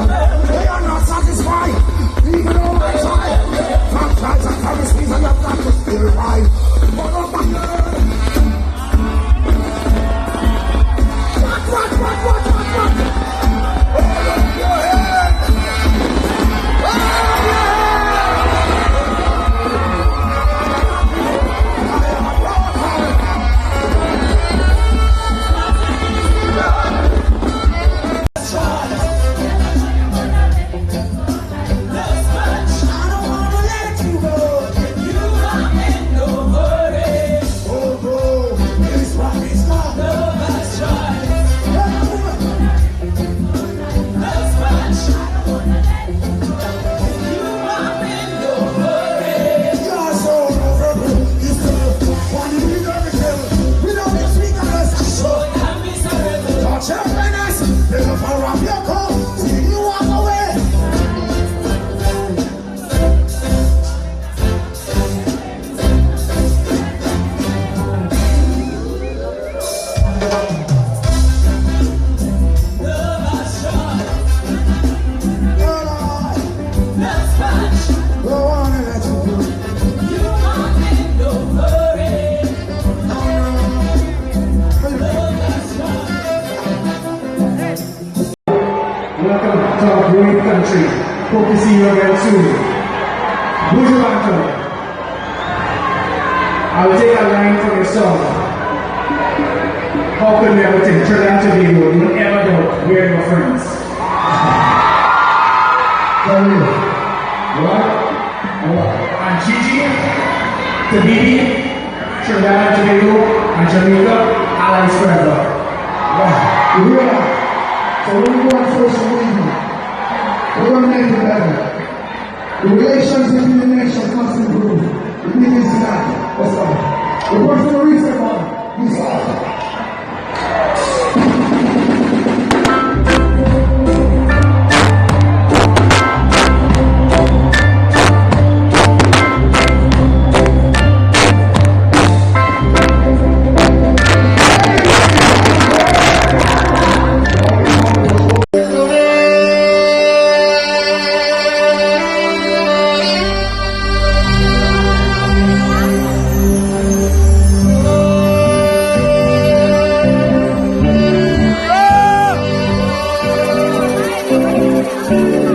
nation. They are not satisfied, even though I try. Franchise and carry speeds and you've got to still ride. But up on your head. What? Hold up your head. Hope to see you again soon. Buju Banton. I will take a line from your song. How could we ever think Trinidad and Tobago would ever doubt we are your friends? Tell me. What? And Gigi, Tabibi, Trinidad and Tobago, and Jamaica, allies forever. Yeah. So when we go on social media, we're going to make it better. The relations between the nations must improve. It means that. What's up? We're working for the reset, man. Peace out. Thank you.